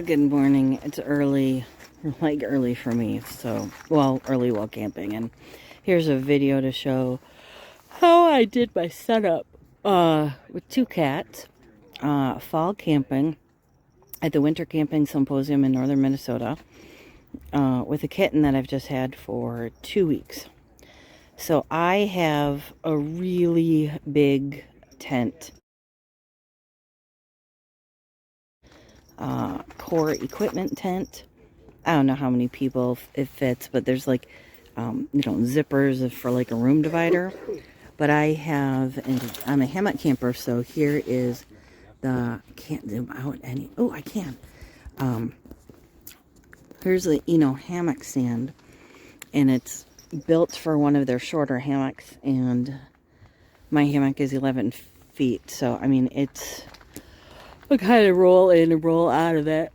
Good morning. It's early, like early for me, so, well, early while camping, and here's a video to show how I did my setup with two cats, fall camping at the Winter Camping Symposium in northern Minnesota, with a kitten that I've just had for 2 weeks. So I have a really big tent. Core equipment tent. I don't know how many people it fits, but there's like, zippers for like a room divider. But I have, and I'm a hammock camper, so here is the, can't zoom out any, oh, I can. Here's the, hammock stand, and it's built for one of their shorter hammocks, and my hammock is 11 feet, so, I mean, it's, I kind of roll in and roll out of it.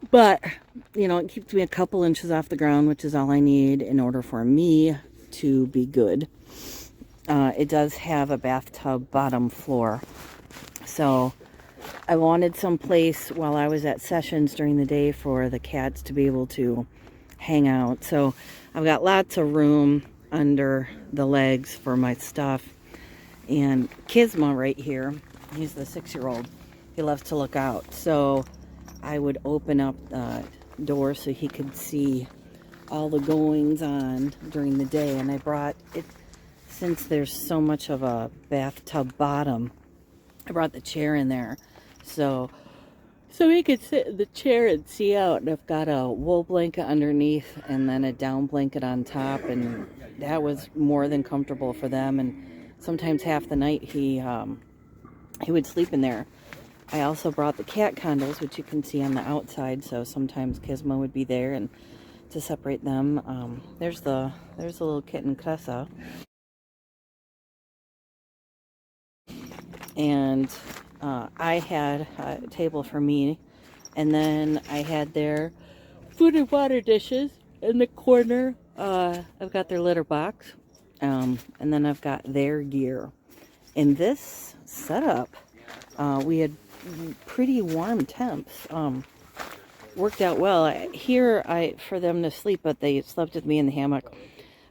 But, it keeps me a couple inches off the ground, which is all I need in order for me to be good. It does have a bathtub bottom floor. So I wanted some place while I was at sessions during the day for the cats to be able to hang out. So I've got lots of room under the legs for my stuff. And Kizme right here, he's the 6-year-old. He loves to look out. So I would open up the door so he could see all the goings on during the day. And I brought it, since there's so much of a bathtub bottom, I brought the chair in there so he could sit in the chair and see out. And I've got a wool blanket underneath and then a down blanket on top, and that was more than comfortable for them. And sometimes half the night he would sleep in there. I also brought the cat condos, which you can see on the outside, so sometimes Kizme would be there, and to separate them. There's the little kitten Cressa. And I had a table for me, and then I had their food and water dishes in the corner. I've got their litter box, and then I've got their gear. In this setup, we had pretty warm temps. Worked out well. For them to sleep, but they slept with me in the hammock.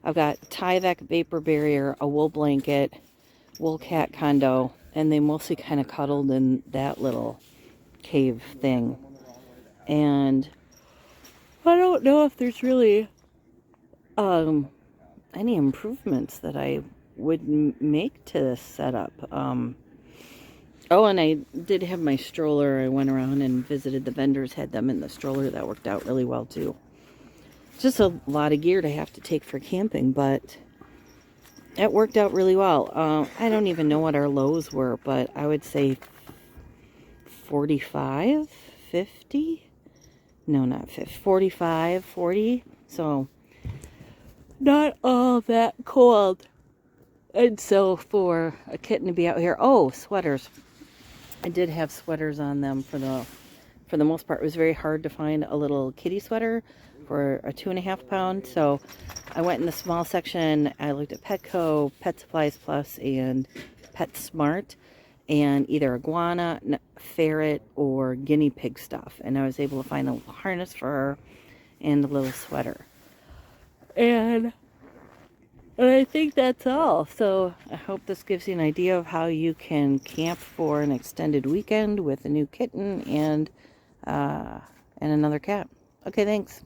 I've got Tyvek vapor barrier, a wool blanket, wool cat condo, and they mostly kind of cuddled in that little cave thing. And I don't know if there's really any improvements that I would make to this setup. Oh, and I did have my stroller. I went around and visited the vendors, had them in the stroller. That worked out really well too. Just a lot of gear to have to take for camping, but it worked out really well. I don't even know what our lows were, but I would say 45, 50? No, not 50. 45, 40. So, not all that cold. And so for a kitten to be out here, oh, sweaters. I did have sweaters on them for the most part. It was very hard to find a little kitty sweater for a 2.5 pound. So I went in the small section. I looked at Petco, Pet Supplies Plus, and PetSmart, and either iguana, ferret, or guinea pig stuff. And I was able to find a harness for her and a little sweater. And I think that's all. So I hope this gives you an idea of how you can camp for an extended weekend with a new kitten and another cat. Okay, thanks.